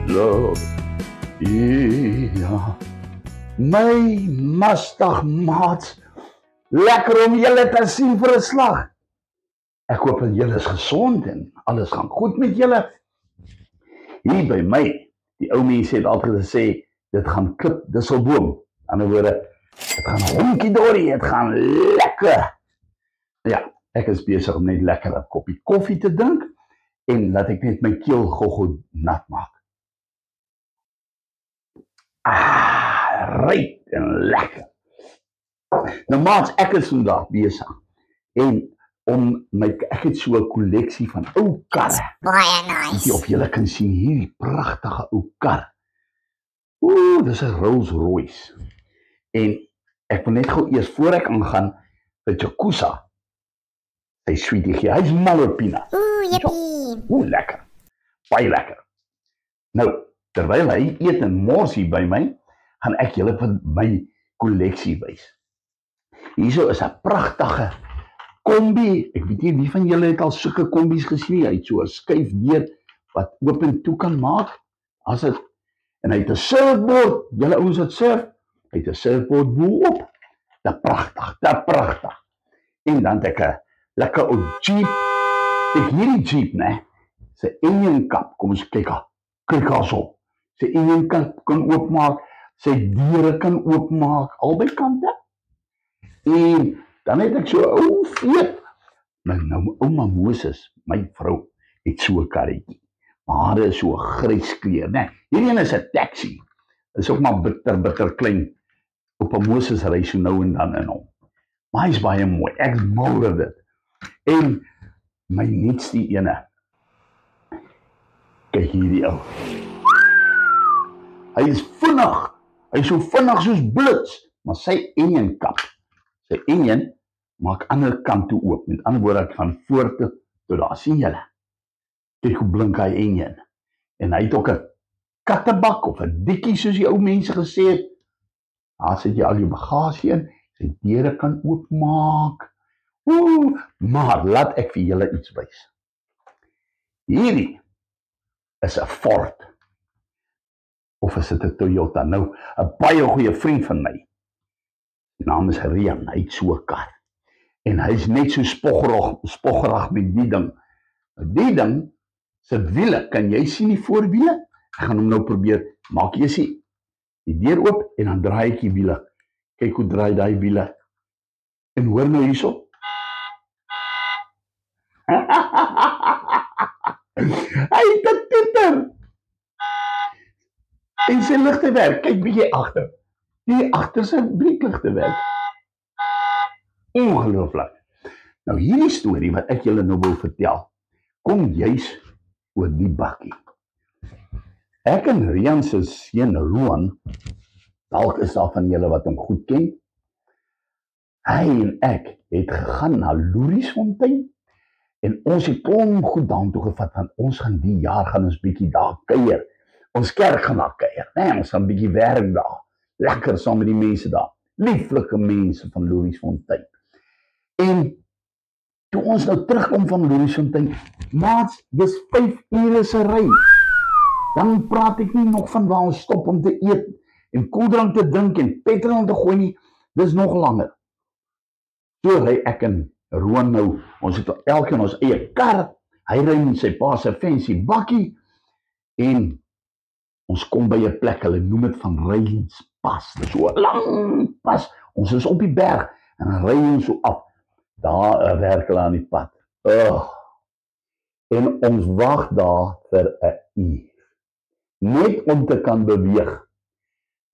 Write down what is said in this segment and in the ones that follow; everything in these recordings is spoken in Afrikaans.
love. Ja, my mastig maats, lekker om julle te sien vir 'n slag. Ek hoop dat julle is gesond en alles gaan goed met julle. Hier by my, die ou mense het altyd gesê, dit gaan klip disselboom. Aan die ander woorde, dit gaan honkie-dorie, dit gaan lekker. Ja, ek is besig om net lekker 'n koppie koffie te drink en laat ek net my keel gou nat maak. Ryk en lekker. Nou maats, ek is vandag besig en ek het so 'n kolleksie van ou karre. Baie nice. Of julle kan sien hierdie pragtige ou kar. Dis 'n Rolls Royce. En ek wil net gou eers voor ek aangaan vir Jacusa. Sy sweetie gee. Hy's mal op Pina. Jippie. Lekker. Baie lekker. Nou, terwyl hy eet en mors hier by my, gaan ek julle van my kolleksie wys. Hierso is 'n pragtige kombi. Ek weet nie wie van julle het al sulke kombies gesien. Hy het so 'n skuif deur wat oop en toe kan maak. As dit en hy het 'n surfboard. Julle ouens wat surf, hy het 'n surfboard bo-op. Dit pragtig. En dan het ek 'n lekker ou Jeep. Ek hierdie Jeep, né? Sy engine kap, kom ons kyk daarso. Sy engine kan oopmaak, sy deure kan oopmaak, albei kante. En dan het ek so 'n ou veep. Nou ouma Moses, my vrou, het so 'n karretjie. Maar dit is so 'n grys kleur, né? Hierdie een is 'n taxi. Is ook maar bitter klein. Oupa Moses ry so nou en dan in hom. Maar hy's baie mooi. Ek mal oor dit. En my nuutste ene. Kyk hierdie ou. Hy is vinnig. Hy is so vinnig soos blits, maar sy engine kap. Sy engine maak ander kant toe oop. Met ander woorde, van voor tot daar. Sien julle? Kyk hoe blink hy engine. En hy het ook 'n kattebak of 'n dikkie soos die ou mense gesê het. Daar sit jy al jou bagasie in. Sy deure kan oopmaak. Maar laat ek vir julle iets wys. Hierdie is 'n Ford. Of is dit 'n Toyota? Nou, 'n baie goeie vriend van my. Sy naam is Rian, hy het so 'n kar. En hy's net so spoggerig met die ding. Die ding, sy wiele, kan jy sien die voorwiele? Ek gaan hom nou probeer. Maak jy sien die deur oop en dan draai ek die wiele. Kyk hoe draai daai wiele. En hoor nou hierso. Hy het 'n toeter. En sy ligte werk. Kyk bietjie agter. Die agter sy breekligte werk. Ongelooflik. Nou hierdie storie wat ek julle nou wil vertel, kom juis oor die bakkie. Ek en Rian se seun Roan, dalk is daar van julle wat hom goed ken. Hy en ek het gegaan na Loeriesfontein en ons het klomp goed daartoe gevat want ons gaan die jaar ons bietjie daar kuier. Ons kerk gaan daar kuier, né? Ons gaan bietjie werk daar. Lekker saam met die mense daar. Lieflike mense van Loeriesfontein. En toe ons nou terugkom van Loeriesfontein, maats, dis 5 ure se ry. Dan praat ek nie nog van waar ons stop om te eet en koeldrank te drink en petrol te gooi nie. Dis nog langer. So ry ek en Roan nou. Ons het elkeen ons eie kar. Hy ry met sy pa se fancy bakkie en ons kom by 'n plek, hulle noem dit van Reinspas. Dis so 'n lang pas. Ons is op die berg en dan ry ons so af. Daar werk hulle aan die pad. En ons wag daar vir 'n uur. Net om te kan beweeg.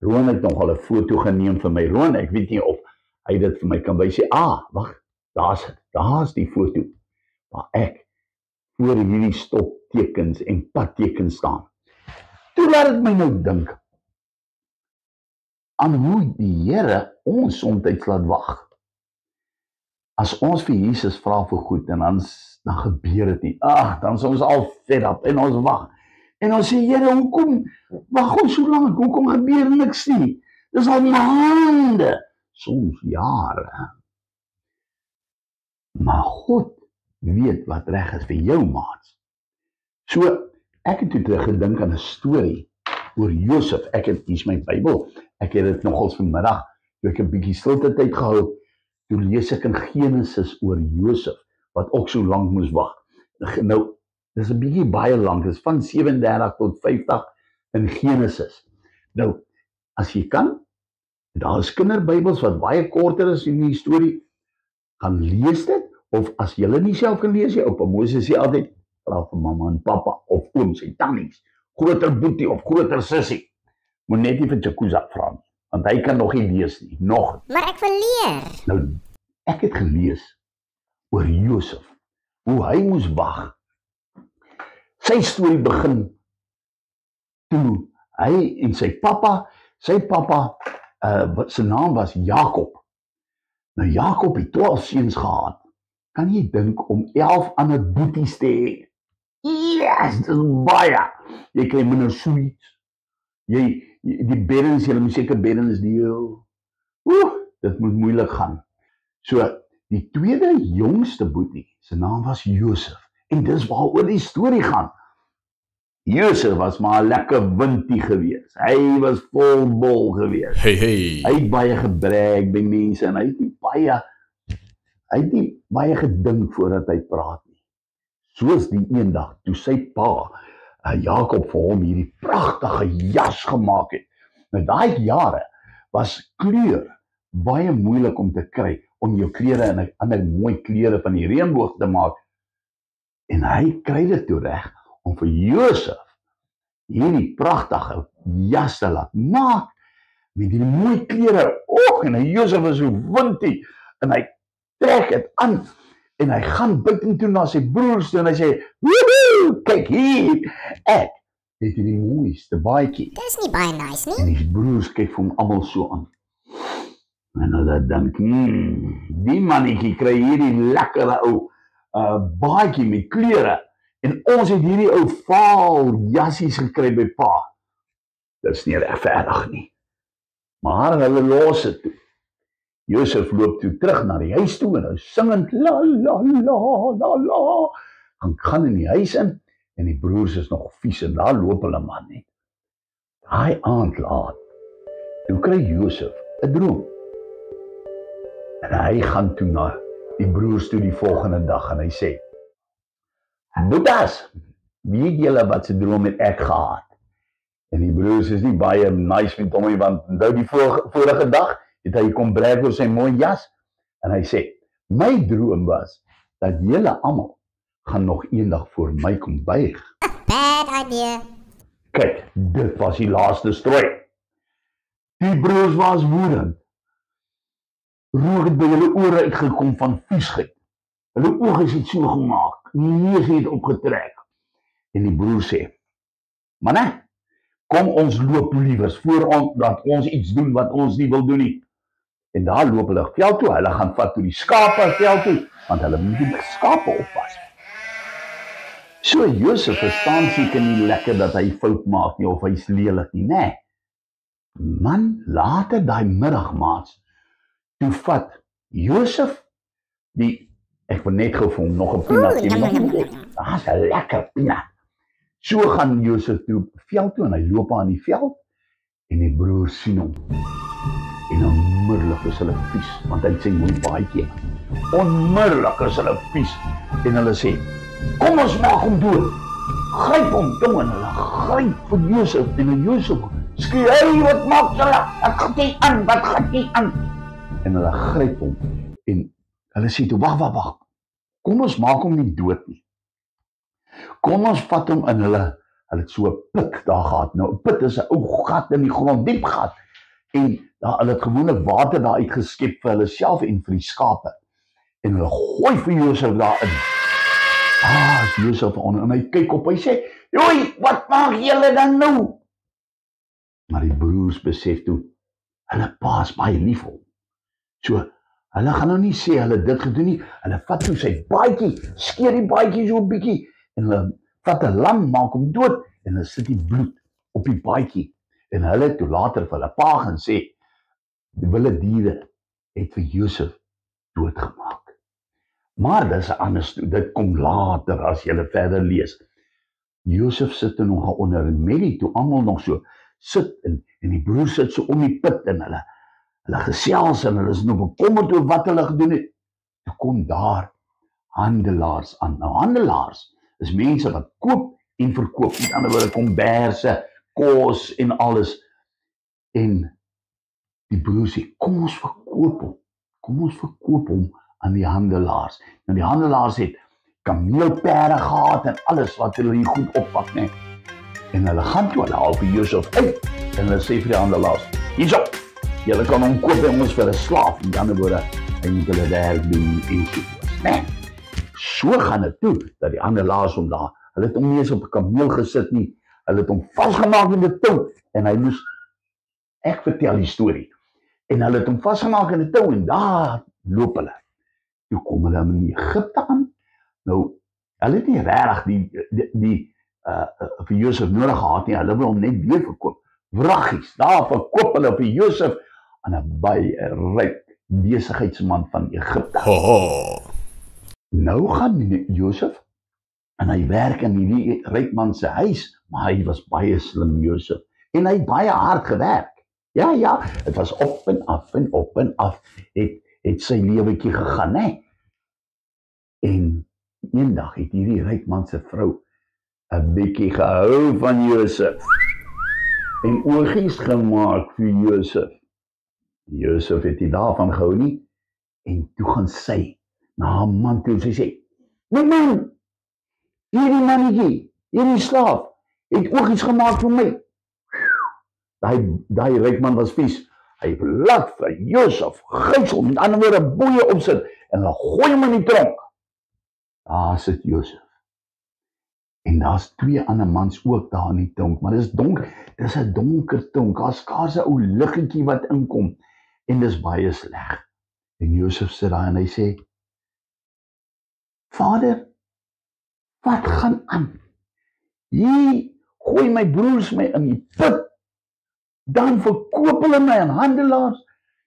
Roan het nogal 'n foto geneem vir my. Roan, ek weet nie of hy dit vir my kan wys nie. Wag, daar's die foto. Waar ek voor hierdie stoptekens en padtekens staan. Toe laat dit my nou dink aan hoe die Here ons soms laat wag. As ons vir Jesus vra vir goed en dan gebeur dit nie. Dan is ons al fed up en ons wag. En ons sê, Here, hoekom wag ons so lank? Hoekom gebeur niks nie? Dis al maande, soms jare. Maar God weet wat reg is vir jou, maats. So, Ek het toe terug gedink aan 'n storie oor Josef. Ek het hier my Bybel. Ek het dit nogals vanmiddag, toe ek 'n bietjie stilte tyd gehou, toe lees ek in Genesis oor Josef, wat ook so lank moes wag. Nou, dis 'n bietjie baie lank, dis van 37 tot 50 in Genesis. Nou, as jy kan, daar is kinderbybels wat baie korter is in die storie, gaan lees dit, of as jy nie self kan lees, jy oupa Moses sê altyd, vra vir mamma en pappa, of ooms en tannies, groter boetie of groter sussie, moet net nie vir Jakuza vra nie, want hy kan nog nie lees nie, nog. Maar ek wil leer. Nou, ek het gelees oor Josef, hoe hy moes wag. Sy storie begin toe hy en sy pappa, sy naam was Jakob. Nou Jakob het 12 seuns gehad. Kan jy dink om 11 ander boeties te hê? Yes, dis baie. Jy kry minder sweets. Die beddens, jy moet seker beddens deel. Dit moet moeilik gaan. So, die tweede jongste boetie, sy naam was Josef. En dis waaroor die storie gaan. Josef was maar 'n lekker windie gewees. Hy was vol bol gewees. Hey. Hy het baie gebrek by mense en hy het nie baie gedink voordat hy praat nie. Soos die eendag toe sy pa, Jakob, vir hom hierdie pragtige jas gemaak het. Nou daai jare was kleur baie moeilik om te kry, om jou klere in 'n ander mooi kleure van die reënboog te maak. En hy kry dit toe reg om vir Josef hierdie pragtige jas te laat maak met die mooi klere. En Josef was so windie en hy trek dit aan en hy gaan buitentoe na sy broers toe en hy sê, "Woehoe, kyk hier, ek het hierdie mooiste baadjie." Dis nie baie nice nie. En die broers kyk vir hom almal so aan. En hulle dink, die mannetjie kry hierdie lekkere ou baadjie met kleure en ons het hierdie ou vaal jassies gekry by pa. Dis nie regverdig nie. Maar hulle los dit toe. Josef loop toe terug na die huis toe en hy singend la la la la la. Gaan in die huis in en die broers is nog vies en daar loop hulle man net. Daai aand laat, toe kry Josef 'n droom. En hy gaan toe na die broers toe die volgende dag en hy sê, "Boetas, weet julle wat se droom het ek gehad?" En die broers is nie baie nice met hom nie, want onthou die vorige dag het hy kom brag oor sy mooi jas en hy sê, "My droom was dat julle almal gaan nog eendag voor my kom buig." Bad idea. Kyk, dit was die laaste strooi. Die broers was woedend. Rook het by hulle ore uitgekom van viesheid. Hulle oë het so gemaak, die neus het opgetrek. En die broer sê, "Manne, kom ons loop liewers voor dat ons iets doen wat ons nie wil doen nie." En daar loop hulle veld toe, hulle gaan vat toe die skape veld toe, want hulle moet die skape oppas. So Josef verstaan seker nie lekker dat hy fout maak nie, of hy's lelik nie, né? Man, later daai middagmaats, toe vat Josef ek wil net gou vir hom nog 'n peanut gee. Daar's 'n lekker peanut. So gaan Josef toe veld toe en hy loop aan die veld en die broers sien hom. En onmiddellik is hulle vies, want hy het sy mooi baadjie. Onmiddellik is hulle vies en hulle sê, "Kom ons maak hom dood. Gryp hom ding," en hulle gryp vir Josef en Josef skree, "Hey, wat maak julle? Ek gaan nie aan, wat gaan nie aan?" En hulle gryp hom en hulle sê toe, wag, kom ons maak hom nie dood nie. Kom ons vat hom in hulle het so 'n put daar gehad. Nou 'n put is 'n ou gat in die grond, diep gat. En hulle het gewoonlik water daar uitgeskep vir hulle self en vir die skape. En hulle gooi vir Josef daarin. Is Josef aan en hy kyk op, hy sê, "Joei, wat maak julle dan nou?" Maar die broers besef toe, hulle pa is baie lief vir hom. So, hulle gaan nou nie sê hulle dit gedoen nie, hulle vat toe sy baadjie, skeer die baadjie so 'n bietjie, en hulle vat 'n lam, maak hom dood, en hulle sit die bloed op die baadjie. En hulle het toe later vir hulle pa gaan sê, die wilde diere het vir Josef doodgemaak. Maar dis 'n ander storie, dit kom later as jy verder lees. Josef sit er nog onder en Mary toe almal nog so sit en die broer sit so om die put en hulle gesels en hulle is nog bekommerd oor wat hulle gedoen het. Toe kom daar handelaars aan. Nou handelaars is mense wat koop en verkoop. Met ander woorde komberse, kos en alles. En die broer sê, kom ons verkoop hom aan die handelaars. Nou die handelaars het kameelperde gehad en alles wat hulle hier goed oppak, nee. En hulle gaan toe, hulle haal vir Josef uit en hulle sê vir die handelaars, hierso, julle kan hom koop by ons vir 'n slaaf. In ander woorde, hy moet hulle werk doen en soos, nee. So gaan dit toe, dat die handelaars hom daar, hulle het hom nie eens op 'n kameel gesit nie, hulle het hom vasgemaak in die tou en hy moes, ek vertel die storie, en hulle het hom vasgemaak in die tou en daar loop hulle. Toe kom hulle in Egipte aan. Nou, hulle het nie regtig vir Josef nodig gehad nie, hulle wil hom net weer verkoop. Wraggies, daar verkoop hulle vir Josef aan 'n baie ryk besigheidsman van Egipte. Nou gaan Josef en hy werk in die ryk man se huis, maar hy was baie slim, Josef, en hy het baie hard gewerk. Ja, het was op en af, het sy lewetjie gegaan, hè. En eendag het hierdie ryk man se vrou 'n bietjie gehou van Josef en oogies gemaak vir Josef. Josef het nie daarvan gehou nie en toe gaan sy na haar man toe en sy sê, my man, hierdie mannetjie, hierdie slaaf, het oogies gemaak vir my. Daai ryk man was vies. Hy laat vir Josef gijsel, met ander woorde boeie opsit en hulle gooi hom in die tronk. Daar sit Josef. En daar's 2 ander mans ook daar in die tronk, maar dis donker, dis 'n donker tronk, daar's skaars 'n ou liggetjie wat inkom en dis baie sleg. En Josef sit daar en hy sê, Vader, wat gaan aan? Hier gooi my broers my in die put. Dan verkoop hulle my aan handelaars.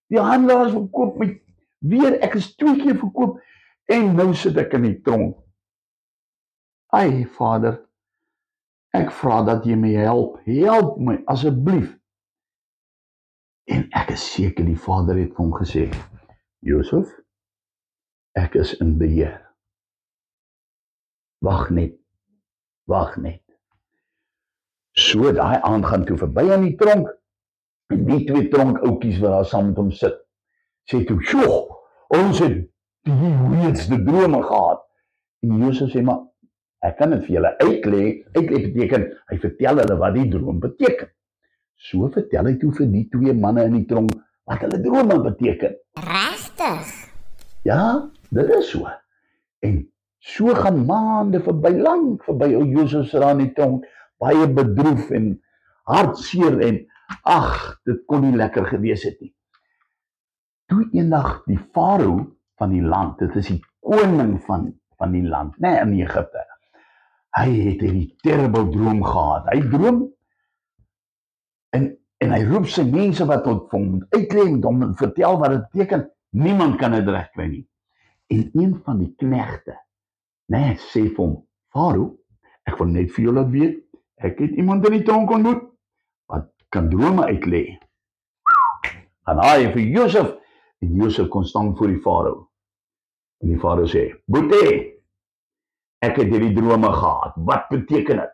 Die handelaars verkoop my weer. Ek is 2 keer verkoop en nou sit ek in die tronk. Ai, Vader, ek vra dat jy my help. Help my asseblief. En ek is seker die Vader het vir hom gesê, Josef, ek is in beheer. Wag net. So daai aand gaan toe verby aan die tronk en die 2 tronkoukies wat daar saam met hom sit, sê toe, "Sjoe, ons het die weerste drome gehad." En Josef sê, "Maar ek kan dit vir julle uitlê." Uitlê beteken, hy vertel hulle wat die droom beteken. So vertel hy toe vir die 2 manne in die tronk wat hulle drome beteken. Regtig? Ja, dit is so. En so gaan maande verby, lank verby, ou Josef se daar in die tronk, baie bedroef en hartseer en ag, dit kon nie lekker gewees het nie. Toe eendag die farao van die land, dit is die koning van die land, nee, in Egipte, hy het 'n terrible droom gehad. Hy droom en hy roep sy mense wat tot hom uitlê en hom vertel wat dit beteken. Niemand kan dit regkry nie. En een van die knegte, nee, sê vir hom, Farao, ek wil net vir jou laat weet, ek het iemand in die tronk ontmoet wat kan drome uitlê. Gaan hy vir Josef en Josef kon staan voor die farao. En die farao sê, "Boetie, ek het hierdie drome gehad. Wat beteken dit?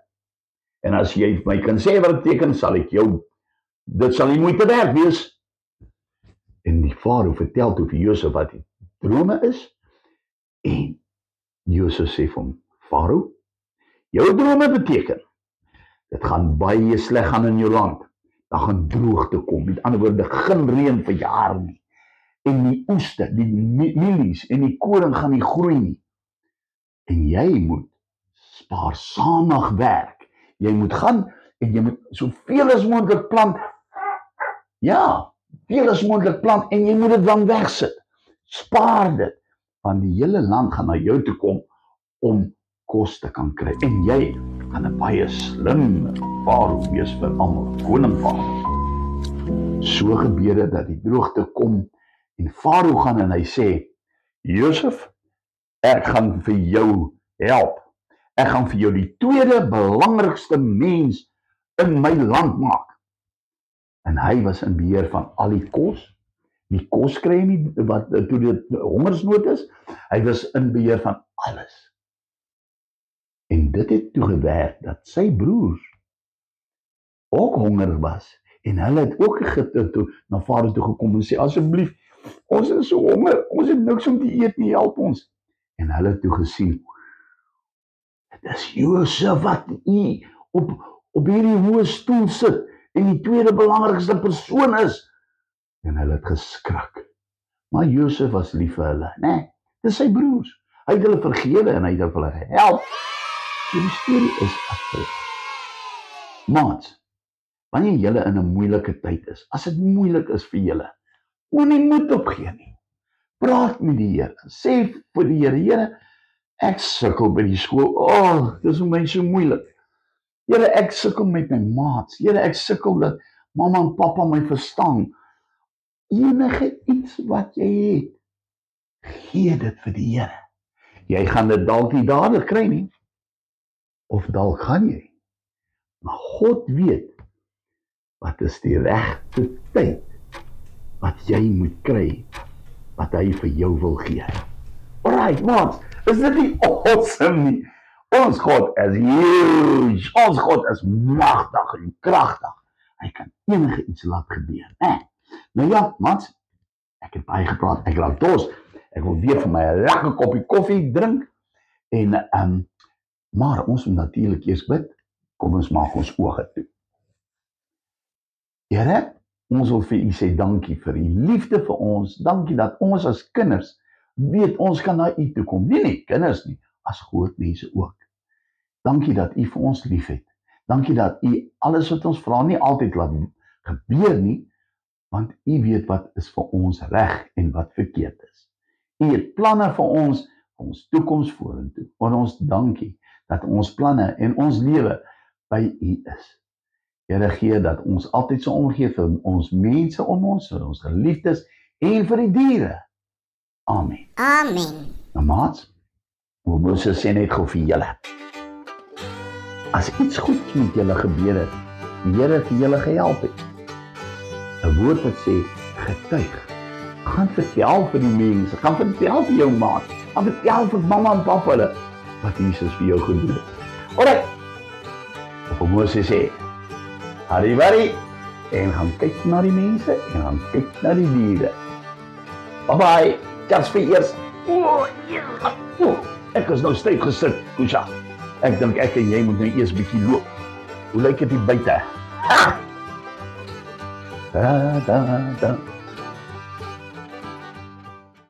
En as jy vir my kan sê wat dit beteken, sal ek jou, dit sal nie moeite werd wees." En die farao vertel toe vir Josef wat die drome is. En Josef sê vir hom, "Farao, jou drome beteken, dit gaan baie sleg gaan in jou land. Daar gaan droogte kom, met ander woorde, geen reën vir jare nie. En die oeste, die mielies en die koring gaan nie groei nie. En jy moet spaarsamig werk. Jy moet gaan en jy moet soveel as moontlik plant. Ja, veel as moontlik plant en jy moet dit dan wegsit. Spaar dit, want die hele land gaan na jou toe kom om kos te kan kry. En jy gaan 'n baie slim farao wees vir almal, koning farao." So gebeur dit dat die droogte kom en farao gaan en hy sê, "Josef, ek gaan vir jou help. Ek gaan vir jou die tweede belangrikste mens in my land maak. En hy was in beheer van al die kos. Die kos kry nie wat toe dit hongersnood is. Hy was in beheer van alles. En dit het toe gewerk dat sy broers ook honger was. En hulle het ook toe na vader toe gekom en sê, asseblief, ons is so honger, ons het niks om te eet nie, help ons. En hulle het toe gesien, dit is Josef wat hier op hierdie hoë stoel sit en die tweede belangrikste persoon is. En hulle het geskrik. Maar Josef was lief vir hulle, nee, dit is sy broers. Hy het hulle vergewe en hy het hulle gehelp. So die storie is afgeloop. Maats, wanneer julle in 'n moeilike tyd is, as dit moeilik is vir julle, moenie moed opgee nie. Praat met die Here, sê vir die Here, Here, ek sukkel by die skool, dis vir my so moeilik. Here, ek sukkel met my maats, Here, ek sukkel dat mamma en pappa my verstaan. Enige iets wat jy het, gee dit vir die Here. Jy gaan dit dalk nie dadelik kry nie, of dalk gaan jy. Maar God weet, wat is die regte tyd, wat jy moet kry, wat hy vir jou wil gee. Alright, maats, is dit nie awesome nie? Ons God is huge, ons God is magtig en kragtig. Hy kan enige iets laat gebeur, né? Nou ja, maats, ek het baie gepraat, ek raak dors, ek wil weer vir my 'n lekker koppie koffie drink, en maar ons moet natuurlik eers bid. Kom ons maak ons oë toe. Here, ons wil vir u sê dankie vir u liefde vir ons, dankie dat ons as kinders weet ons kan na u toe kom, nie kinders nie, as groot mense ook. Dankie dat u vir ons lief het, dankie dat u alles wat ons vra nie altyd laat gebeur nie, want u weet wat is vir ons reg en wat verkeerd is. U het planne vir ons toekoms vorentoe. En ons dankie dat ons planne en ons lewe by u is. Here, gee dat ons altyd so omgee vir ons mense om ons, vir ons geliefdes en vir die diere. Amen. Amen. Nou maats, Moses sê net gou vir julle. As iets goeds met julle gebeur het, die Here vir julle gehelp het, 'n woord wat sê, getuig. Gaan vertel vir die mense, gaan vertel vir jou maat, gaan vertel vir mamma en papa hulle, wat Jesus vir jou gedoen het. Alright, of Moses sê, harry, en gaan kyk na die mense, en gaan kyk na die diere. Bye bye, just vir eers. Ek is nou styf gesit, Kusha. Ek dink ek en jy moet nou eers bietjie loop. Hoe lyk dit hier buite? Da.